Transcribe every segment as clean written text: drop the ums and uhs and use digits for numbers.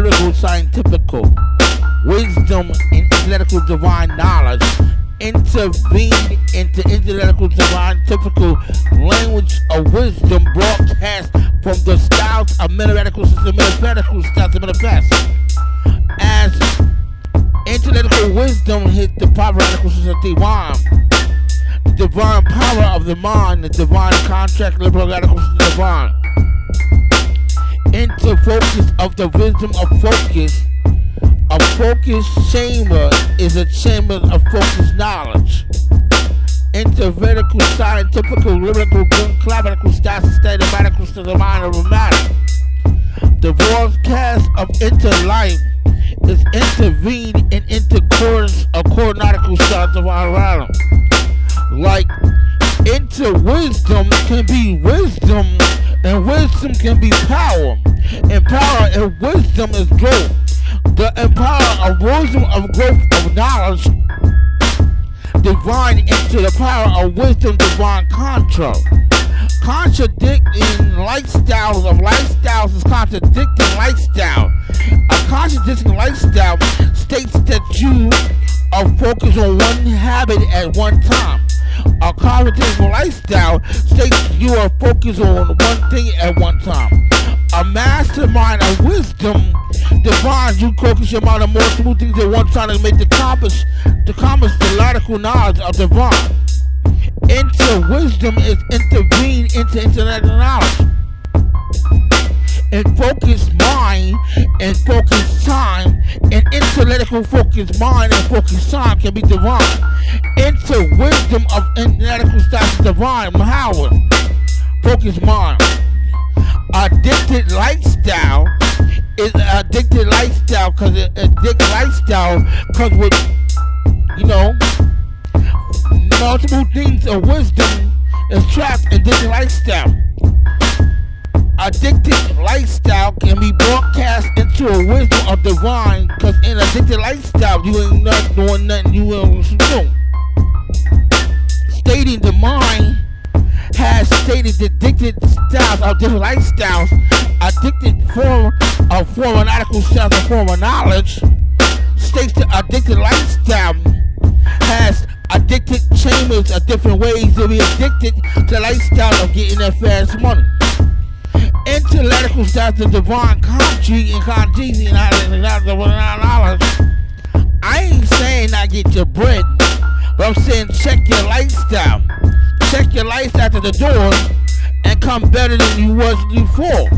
lyrical scientifical wisdom and intellectual divine knowledge intervene into intellectual divine typical language of wisdom broadcast from the styles of metaphysical system, metaphysical styles of metaphysics. As intellectual wisdom hit the powerful system divine, the divine power of the mind, the divine contract, liberal radical divine, into focus of the wisdom of focus. A focused chamber is a chamber of focused knowledge. Intervertical, scientific, lyrical, collaborative, systematic, divine, or romantic. The broadcast of interlife is intervened in intercourse of coordinatical styles of our realm. Like inter-wisdom can be wisdom, and wisdom can be power. And power and wisdom is growth. The power of wisdom, of growth, of knowledge, divine into the power of wisdom, divine control. Contradicting lifestyles is contradicting lifestyle. A contradicting lifestyle states that you are focused on one habit at one time. A contradicting lifestyle states you are focused on one thing at one time. A mastermind of wisdom divines you focus your mind on multiple things at one time to make the compass the logical knowledge of divine. Into wisdom is intervene into intellectual knowledge. And focused mind and focused time and intellectual focused mind and focused time can be divine. Into wisdom of intellectual status divine power. Focused mind. Addicted lifestyle is addicted lifestyle because with multiple things of wisdom is trapped in addicted lifestyle. Addicted lifestyle can be broadcast into a wisdom of divine because in addicted lifestyle you ain't not doing nothing you ain't do. Stating the mind has stated the addicted styles of different lifestyles, addicted form of article styles of form of knowledge, states the addicted lifestyle has addicted chambers of different ways to be addicted to the lifestyle of getting that fast money. Intellectual styles of divine country and country and knowledge. I ain't saying not get your bread, but I'm saying check your lifestyle. Check your lifestyle to the door and come better than you was before.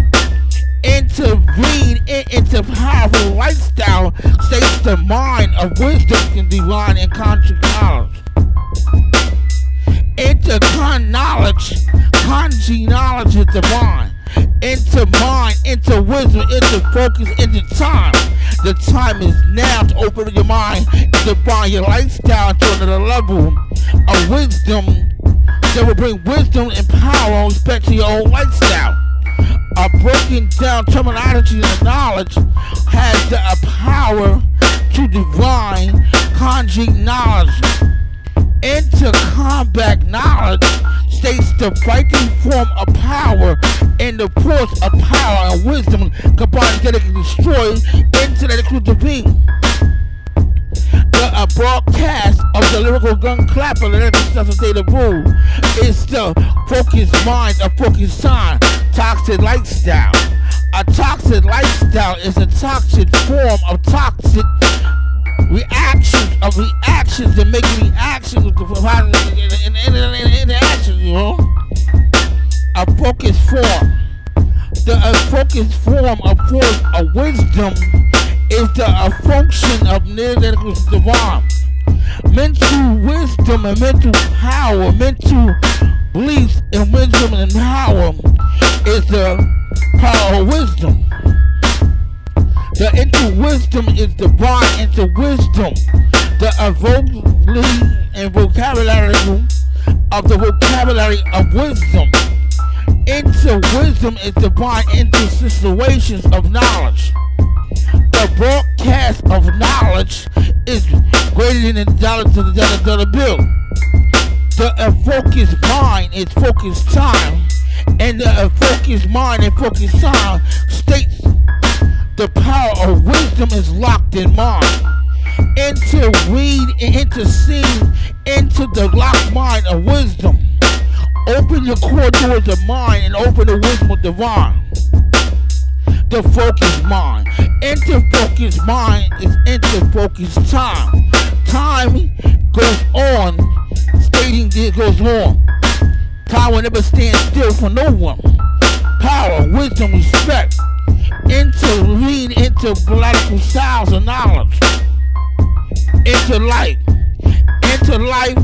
Intervene into powerful lifestyle states the mind of wisdom can divine and conscious knowledge. Into knowledge, conscious knowledge is divine. Into mind, into wisdom, into focus, into time. The time is now to open your mind and divine your lifestyle to another level of wisdom that will bring wisdom and power on respect to your own lifestyle. A broken down terminology and knowledge has the power to divine conjugate knowledge. Into combat knowledge states the fighting form of power and the force of power and wisdom combined together can destroy intellectual being. The broadcast of the lyrical gun clapper, the lyrical stuff of data rule, is the focused mind, a focused time, toxic lifestyle. A toxic lifestyle is a toxic form of toxic reactions that make reactions with the interaction, you know. A focused form. The focused form of force of wisdom is the function of neurological divine. Mental wisdom and mental power, mental beliefs and wisdom and power is the power of wisdom. The inter-wisdom is divine inter-wisdom. The vocabulary and vocabulary of the vocabulary of wisdom. Inter-wisdom is divine inter-situations of knowledge. The broadcast of knowledge is greater than the dollar to the dollar bill. The focused mind is focused time, and the focused mind and focused time states the power of wisdom is locked in mind. Interweave and intercede into the locked mind of wisdom. Open the core doors of mind and open the wisdom of divine. The focused mind. Interfocused mind is interfocused time. Time goes on, stating it goes on. Time will never stand still for no one. Power, wisdom, respect. Intervene into political styles of knowledge. Into life. Into life.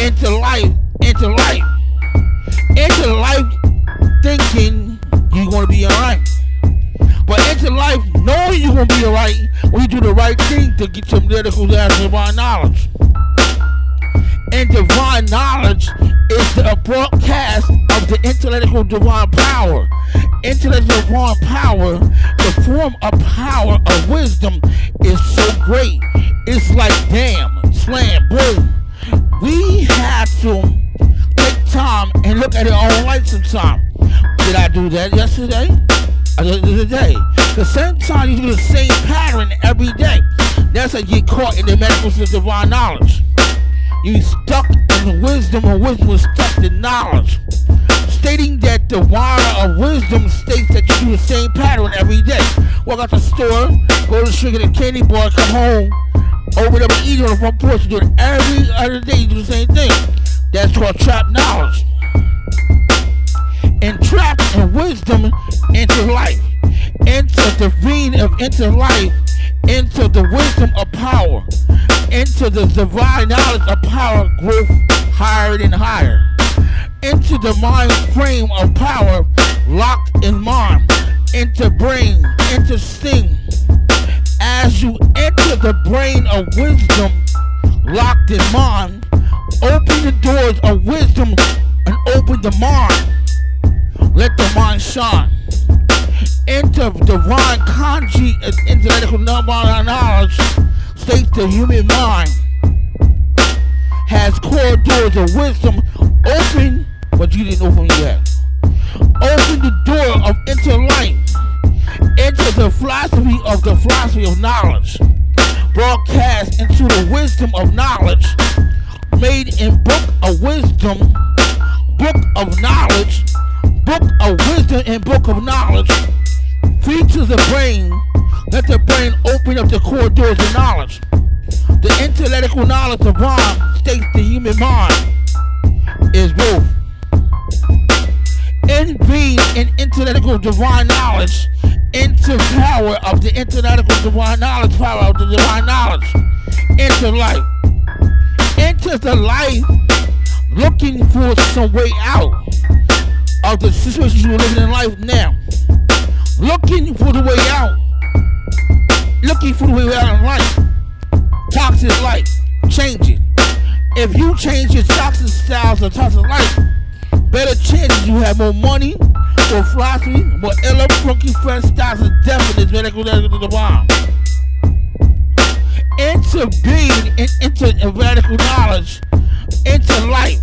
Into life. Into life. Into life thinking you're going to be alright. But into life knowing you're going to be alright when you do the right thing to get your medical divine knowledge. And divine knowledge is the broadcast of the intellectual divine power. Intellectual divine power, the form of power of wisdom is so great. It's like damn, slam, boom. We have to take time and look at it all right sometime. Did I do that yesterday? I did it today. The same time you do the same pattern every day. That's how you get caught in the medical system divine knowledge. You stuck in wisdom, and wisdom is stuck in knowledge. Stating that the wire of wisdom states that you do the same pattern every day. Walk out the store, go to the sugar and candy bar, come home, open up and eat on the front porch. You do it every other day, you do the same thing. That's called trapped knowledge. And trapped in wisdom into life. Into the vein of into life. Into the wisdom of power. Into the divine knowledge of power growth higher and higher. Into the mind frame of power locked in mind. Into brain, into sting. As you enter the brain of wisdom locked in mind, open the doors of wisdom and open the mind. Let the mind shine. Into divine kanji and intellectual knowledge states the human mind has corridors of wisdom open, but you didn't open yet. Open the door of intellect into the philosophy of knowledge. Broadcast into the wisdom of knowledge made in book of wisdom, book of knowledge, book of wisdom and book of knowledge. Feed to the brain. Let the brain open up the corridors of knowledge. The intellectual knowledge of mind states the human mind is both. In being in intellectual divine knowledge, into power of the intellectual divine knowledge, power of the divine knowledge, into life. Into the life, looking for some way out of the situation you're living in life now. Looking for the way out. Looking for the way out in life. Toxic life. Change it. If you change your toxic styles or toxic life, better chances you have more money, more philosophy, more illa, funky, fresh styles of definite medical divine. Into being and into radical knowledge, into life,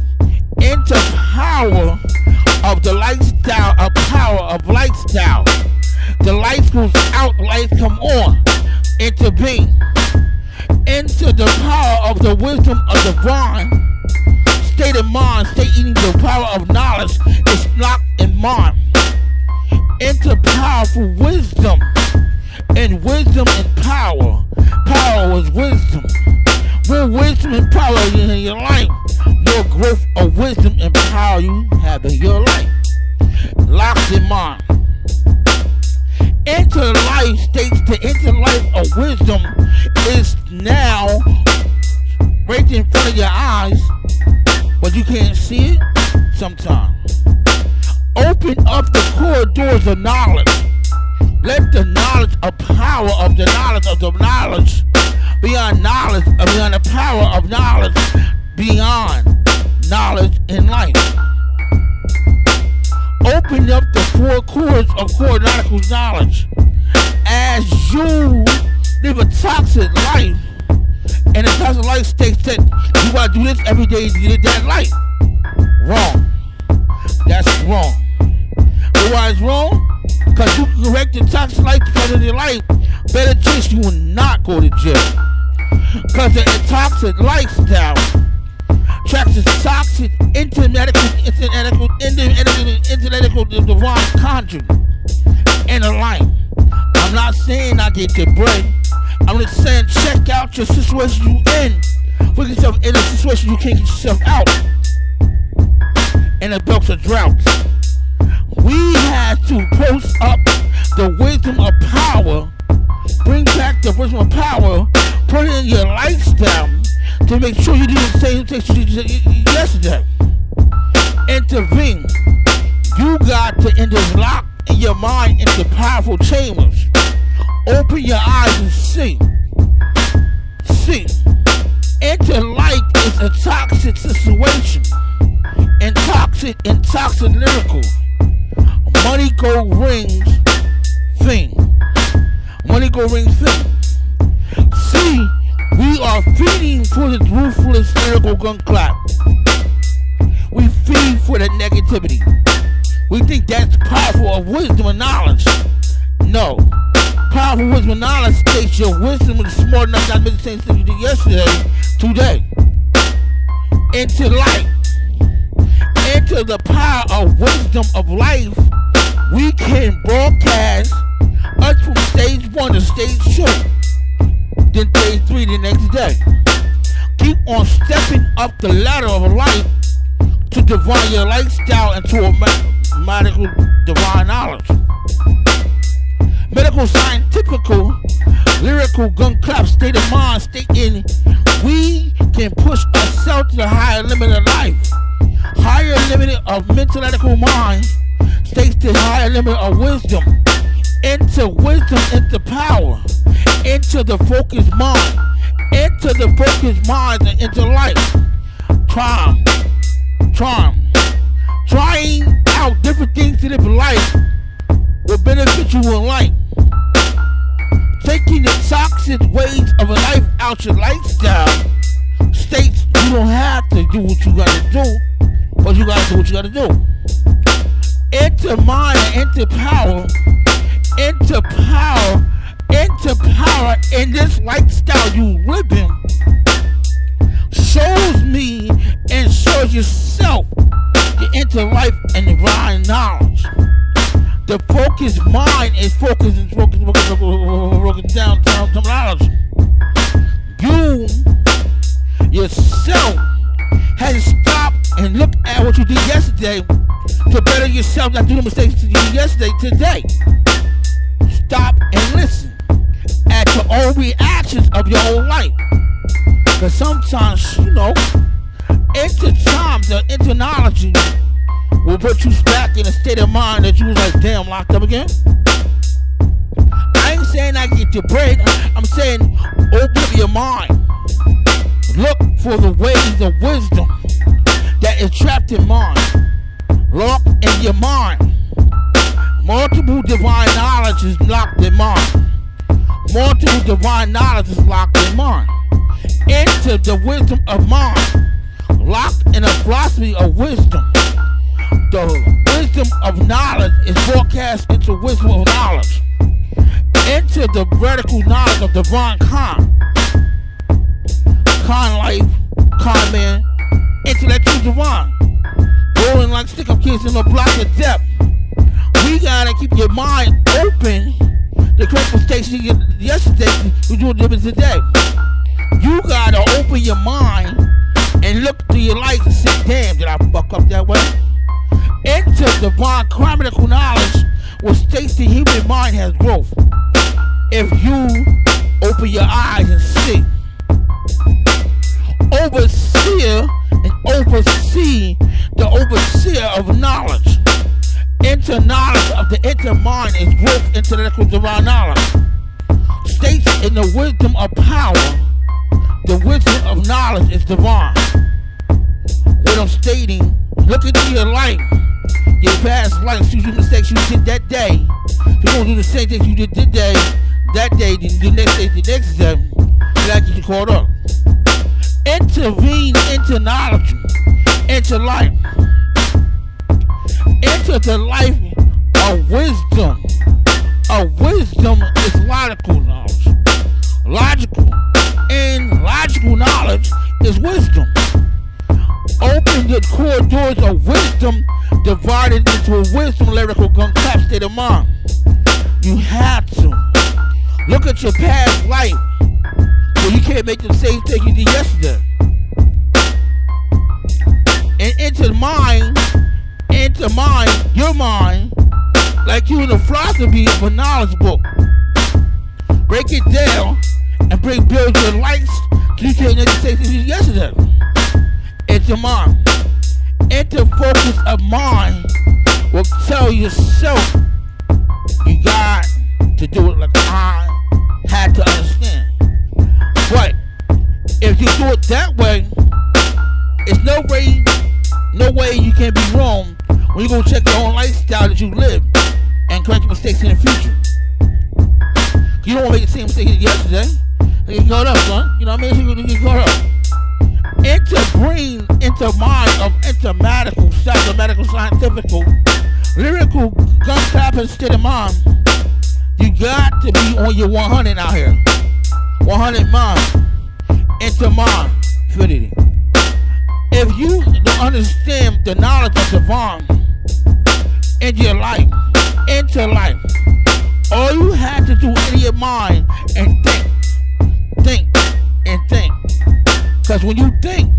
into power of the lifestyle, of power of lifestyle. The light goes out, light come on. Into being. Into the power of the wisdom of divine. State of mind, stating the power of knowledge is locked in mind. Into powerful wisdom. And wisdom and power. Power is wisdom. More wisdom and power in your life, more growth of wisdom and power you have in your life. Locked in mind. Into life states the inner life of wisdom is now right in front of your eyes, but you can't see it sometimes. Open up the corridors of knowledge. Let the knowledge of power of the knowledge beyond knowledge, beyond the power of knowledge, beyond knowledge in life. Open up the four cords of coordinatical knowledge. As you live a toxic life, and the toxic life states that you gotta do this every day to get that life. Wrong. That's wrong. But why it's wrong? Because you can correct the toxic life because of your life better chance you will not go to jail. Because the toxic lifestyle tracks the toxic intellectual divine conjuring in a life. I'm not saying I get the bread. I'm just saying check out your situation you in. Put yourself in a situation you can't get yourself out. And the belts of drought. We had to post up the wisdom of power. Bring back the wisdom of power. Put it in your lifestyle to make sure you do the same things you did yesterday. Intervene. You got to interlock in your mind into powerful chambers. Open your eyes and see. See. Interlight is a toxic situation. Intoxic lyrical. Money go rings thing. Money go rings thing. See, we are feeding for the ruthless lyrical gun clap. We feed for the negativity. We think that's powerful of wisdom and knowledge. No. Powerful wisdom and knowledge states your wisdom is smart enough not to make the same thing you did yesterday, today. Into light. Into the power of wisdom of life, we can broadcast us from stage 1 to stage 2. Then stage 3 the next day. Keep on stepping up the ladder of life to divine your lifestyle into a medical divine knowledge. Medical, scientifical, lyrical, gun clap, state of mind, stating we can push ourselves to the higher limit of life. Higher limit of mental mind states the higher limit of wisdom. Into wisdom, into power, into the focused mind, into the focused mind, and into life. Trying out different things to live life will benefit you in life. Taking the toxic ways of a life out your lifestyle states you don't have to do what you gotta do, but you gotta do what you gotta do. Into mind and into power in this lifestyle you live in shows me and shows yourself the inner life and divine knowledge. The focused mind is focused down knowledge. You yourself had to stop and look at what you did yesterday to better yourself, not do the mistakes you did yesterday, today. Stop and listen at your own reactions of your own life. Because sometimes, into knowledge will put you back in a state of mind that you was like, damn, locked up again. I ain't saying I get your break. I'm saying open up your mind. Look for the ways of wisdom that is trapped in mind. Lock in your mind. Multiple divine knowledge is locked in mind. Multiple divine knowledge is locked in mind. Into the wisdom of mind. Locked in a philosophy of wisdom. The wisdom of knowledge is forecast into wisdom of knowledge. Into the vertical knowledge of divine con life, con man, intellectual divine. Rolling like stick-up kids in a block of depth. We gotta keep your mind open. The critical station yesterday, we do it today. You gotta open your mind and look through your life and say, damn, did I fuck up that way? Into divine critical knowledge will state the human mind has growth. If you open your eyes and see. Overseer and oversee the overseer of knowledge. Into knowledge of the inner mind is growth, intellectual divine knowledge. States in the wisdom of power, the wisdom of knowledge is divine. What I'm stating, look into your life, your past life, see the mistakes you did that day. You're gonna do the same things you did today, that day, the next day, the next day. You gotta get you caught up. Intervene into knowledge, into life, into the life of wisdom. Wisdom is logical knowledge. the corridors of wisdom divided into a wisdom lyrical gun clap state of mind. You have to look at your past life, so you can't make the same thing you did yesterday. And into your mind, like you in the philosophy of a knowledge book. Break it down and build your lights so you can't make the same thing you did yesterday. Into mind. Into focus of mind will tell yourself you got to do it like I had to understand. But if you do it that way, it's no way you can be wrong when you go check your own lifestyle that you live and correct mistakes in the future. You don't want to make the same mistake as yesterday. You get caught up, son. You know what I mean? You get caught up. Into mind of intermedical, mathematical, scientific, lyrical, gun clapping state of mind. You got to be on your 100 out here. 100 mind. Into mind. Infinity. If you don't understand the knowledge of divine in your life, into life, all you have to do in your mind and think. Because when you think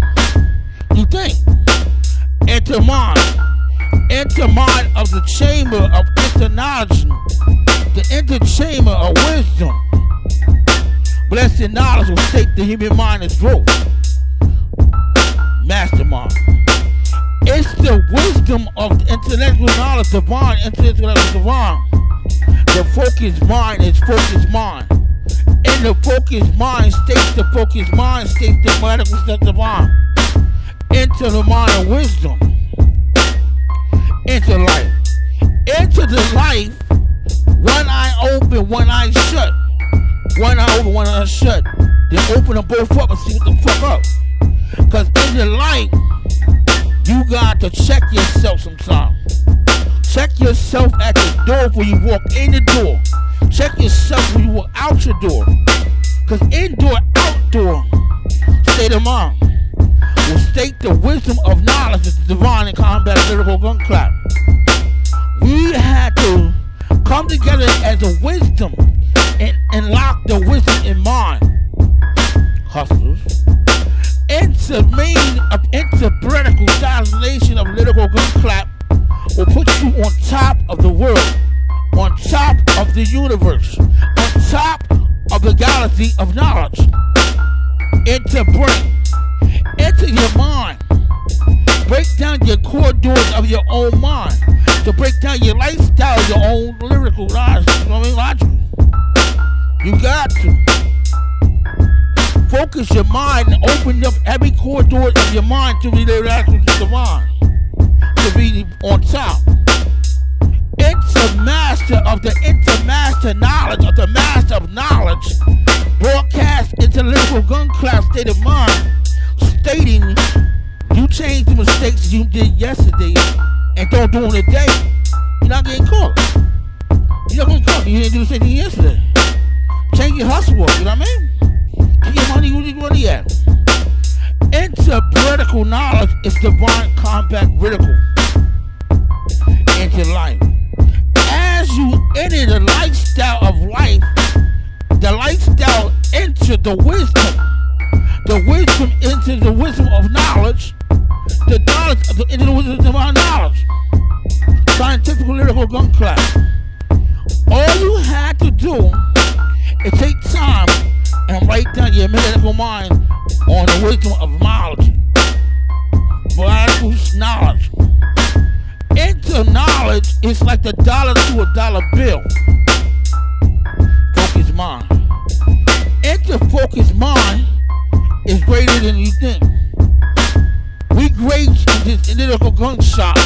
into mind of the chamber of interknowledge, the interchamber of wisdom. Blessed knowledge will take the human mind as growth. Mastermind. It's the wisdom of the intellectual knowledge, divine, intellectual divine. The focused mind is focused mind. In the focused mind states the focused mind states the medical stuff divine. Into the mind of wisdom. Into life. Into the life, one eye open, one eye shut. One eye open, one eye shut. Then open them both up and see what the fuck up. Because in your life, you got to check yourself sometimes. Check yourself at the door before you walk in the door. Check yourself when you walk out your door. Because indoor, outdoor, state of mind will state the wisdom of knowledge that's divine and combat lyrical gun clap. We had to come together as a wisdom and lock the wisdom in mind. Hustlers. Interpretical translation of lyrical gun clap will put you on top of the world, on top of the universe, on top of the galaxy of knowledge. Into your mind. Break down your corridors of your own mind. To break down your lifestyle, your own lyrical knowledge. You know what I mean? Logical. You got to. Focus your mind and open up every corridor of your mind to be the actual divine. To be on top. Intermaster of the intermaster knowledge of the master of knowledge. Broadcast into lyrical gun clap state of mind. Stating you change the mistakes you did yesterday and don't do them today. You're not getting caught. You're not getting caught. You didn't do the same thing yesterday. Change your hustle work, you know what I mean? Get your money where you money at. Interpretical knowledge is divine combat critical into life. As you enter the lifestyle of life, the lifestyle into the wisdom into the wisdom of knowledge, the knowledge of into the wisdom of divine knowledge. Scientific lyrical gun clap. All you had to do is take time and write down your medical mind on the wisdom of knowledge. Biological knowledge. Into knowledge is like the dollar to a dollar bill. Focus mind. Into focus mind is greater than you think. We great in this lyrical gun shop.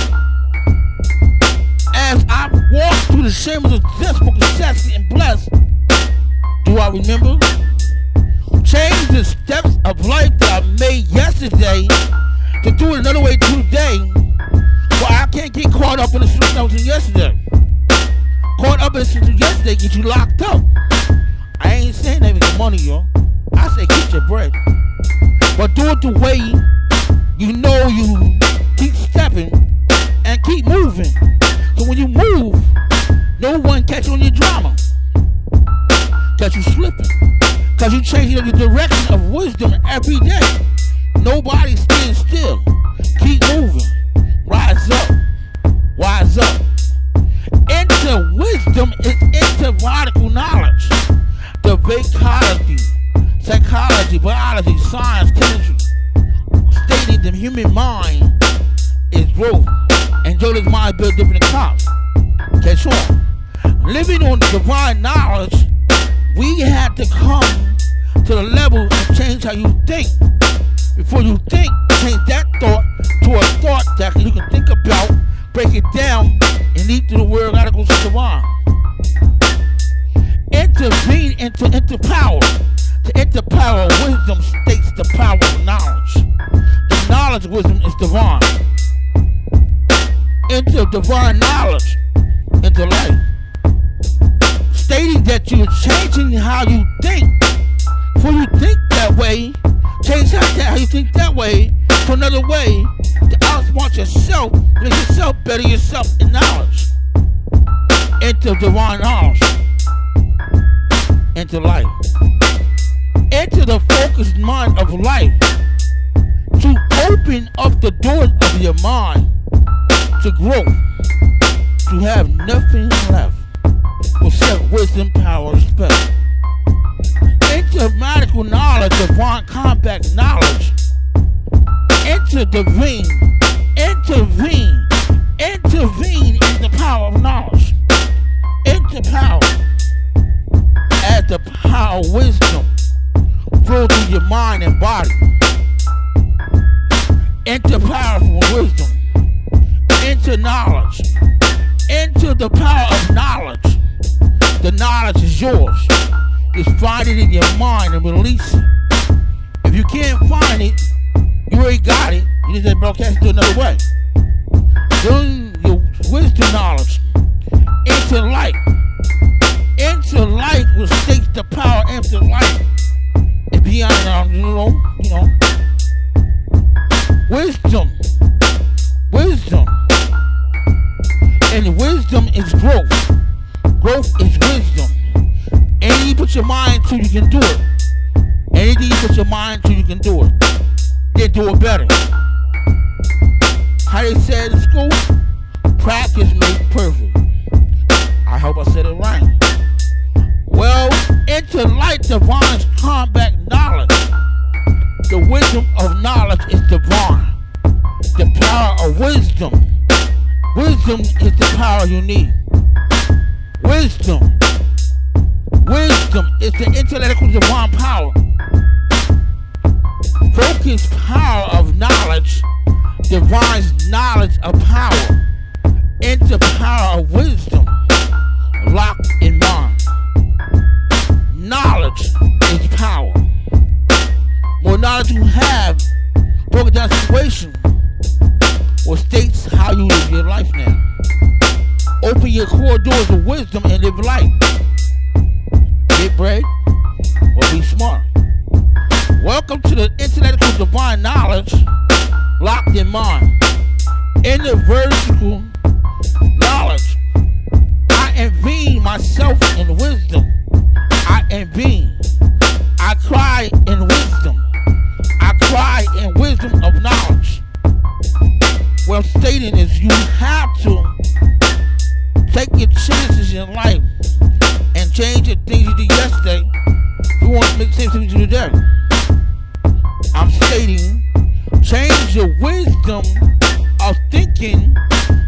As I walk through the chambers of death for success and blessed, do I remember? Change the steps of life that I made yesterday to do it another way today. Well, I can't get caught up in the shit that was in yesterday. Caught up in the shit yesterday get you locked up. I ain't saying that with your money, yo. I say get your bread. But do it the way you know you happen and keep moving. So when you move, no one catch on your drama. Cause you slipping. Cause you changing the direction of wisdom every day. Nobody's staying still. Keep moving. Rise up. Wise up. Into wisdom is into radical knowledge. The ecology, psychology, biology, science, chemistry, stating the human mind is growth. And Jody's mind built different than cops. Catch on. Living on divine knowledge, we had to come to the level and change how you think. Before you think, change that thought to a thought that you can think about, break it down, and lead to the word radicals of divine. Intervene into power. To enter power, wisdom states the power of knowledge. The knowledge of wisdom is divine. Into divine knowledge, into life. Stating that you're changing how you think. Before you think that way, change how you think that way to another way to outsmart yourself, make yourself better yourself in knowledge. Into divine knowledge. Into life. Into the focused mind of life. To open up the doors of your mind to growth. To have nothing left except wisdom, power, respect. Into radical knowledge, divine combat knowledge. Intervene in the power of knowledge. Into power. As the power of wisdom flow through your mind and body. Into powerful wisdom. Into knowledge. Into the power of knowledge. The knowledge is yours. Just find it in your mind and release it. If you can't find it, you already got it. You just have to broadcast it another way. Doing your wisdom knowledge into light. Into light will state the power into light. And beyond, you know. Wisdom. And wisdom is growth. Growth is wisdom. Anything you put your mind to, you can do it. Anything you put your mind to, you can do it. Then do it better. How they said in school, practice makes perfect. I hope I said it right. Well, into light divine combat knowledge. The wisdom of knowledge is divine. The power of wisdom. Wisdom is the power you need. Wisdom is the intellectual divine power. Focused power of knowledge divines knowledge of power into power of wisdom locked in mind. Knowledge is power. More knowledge you have, broken down situation, or states how you live your life now. Open your core doors of wisdom and live life. Get brave or be smart. Welcome to the intellectual divine knowledge locked in mind. In the vertical knowledge, I envy myself in wisdom. I envy. I cry in wisdom. I cry in wisdom of knowledge. What I'm stating is you have to take your chances in life and change the things you did yesterday if you want to make the same things you do today. I'm stating change your wisdom of thinking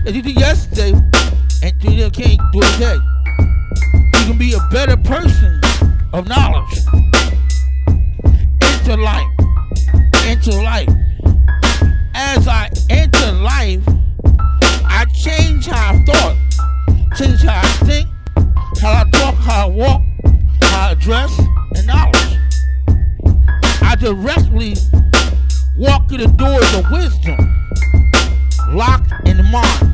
that you did yesterday and you can't do it today. You can be a better person of knowledge. Into life. As I enter life, I change how I thought, change how I think, how I talk, how I walk, how I dress, and knowledge. I directly walk through the doors of wisdom, locked in the mind.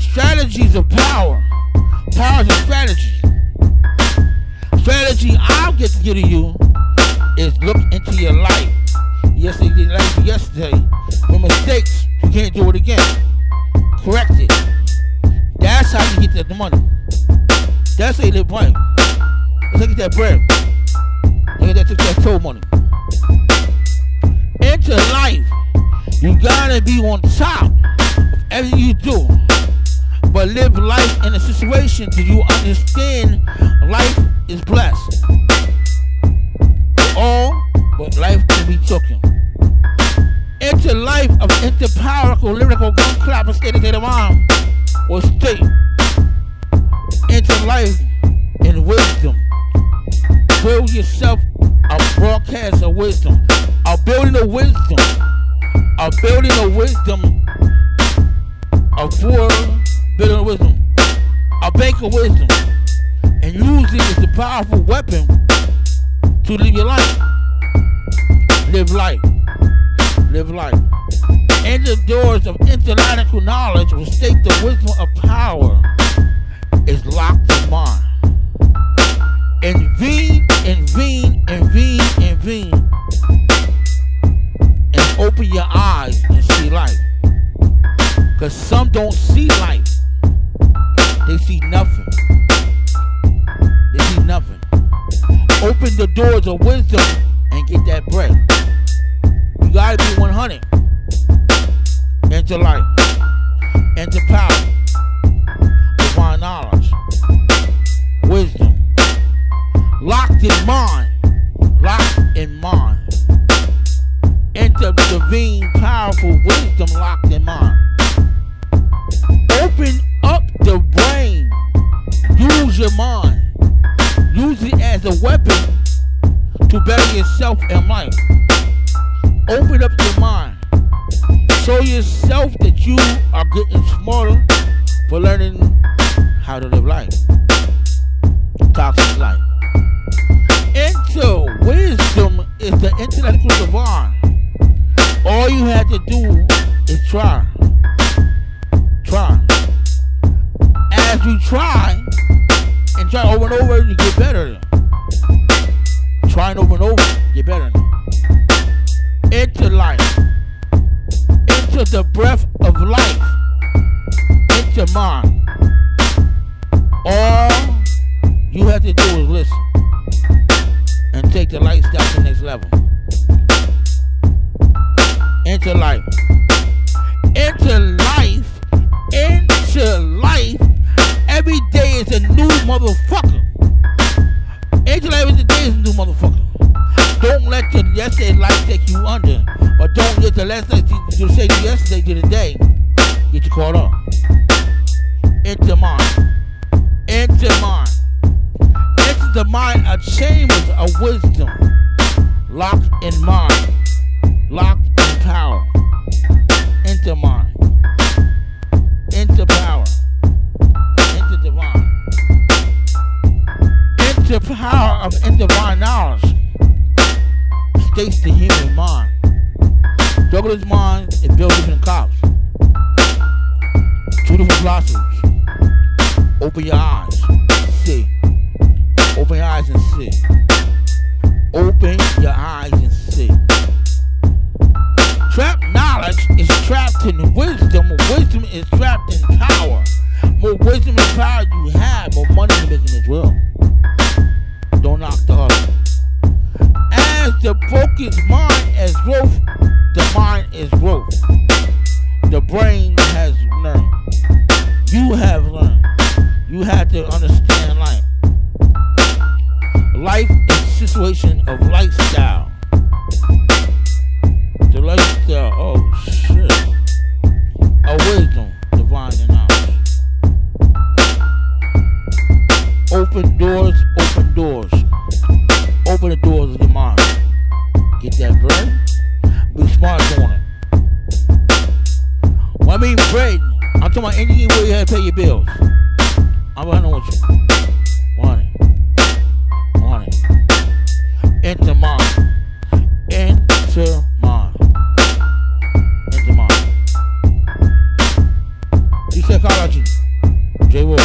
Strategies of power. Power is a strategy. Strategy I'll get to give to you is look into your life. Yesterday, your mistakes. You can't do it again. Correct it. That's how you get the money. That's how you live life. That's how you get that bread. Look at that toe money. Into life, you gotta be on top of everything you do. But live life in a situation that you understand life is blessed. All but life can be taken. Into life of interpowerful, lyrical, gun clap, and state of mind or state. Into life in wisdom. Build yourself a broadcast of wisdom. A building of wisdom. A building of wisdom. A building of wisdom. A bank of wisdom. And use it as a powerful weapon to live your life. Live life. Live life. And the doors of intellectual knowledge will state the wisdom of power is locked in mind. Intervene. And open your eyes and see life. Because some don't see life. They see nothing. They see nothing. Open the doors of wisdom and get that bread. You gotta be 100. Into life. Into power. Divine knowledge. Wisdom. Locked in mind. Locked in mind. Into divine, powerful wisdom locked in mind. Open up the brain. Use your mind. Use it as a weapon to better yourself in life. Open up your mind. Show yourself that you are getting smarter for learning how to live life. Toxic life. Into wisdom is the intellectual divine. All you have to do is try. Try. As you try, and try over and over, you get better. Trying over and over, get better. Into life. Into the breath of life. Into mind. All you have to do is listen. And take the lifestyle to the next level. Into life. Into life. Into life. Every day is a new motherfucker. Into life every day is a new motherfucker. Don't let the yesterday life take you under. But don't let the last night you say yesterday to today get you caught up. Into mind. Into mind. Into the mind of chambers of wisdom. Locked in mind. Locked in power. Into mind. Into power. Into divine. Into power of divine knowledge. States the human mind. Douglas' mind is built different cops. Two different philosophies. Open your eyes. See. Open your eyes and see. Open your eyes and see. Trapped knowledge is trapped in wisdom. Wisdom is trapped in power. More wisdom and power you have, more money you're making as well. Don't knock the hustle. As the focused mind is growth, the mind is growth. The brain has learned. You have learned. You have to understand life. Life is a situation of lifestyle. The lifestyle, oh shit. A wisdom, divine and knowledge. Open doors, open doors. Open the doors of your mind. Get that bread. Be smart on it. When I mean bread, I'm talking about anything where you have to pay your bills. I'm running with you. Want it. Want it. Into mind. Into mind. Into mind. You said psychology. J. Will.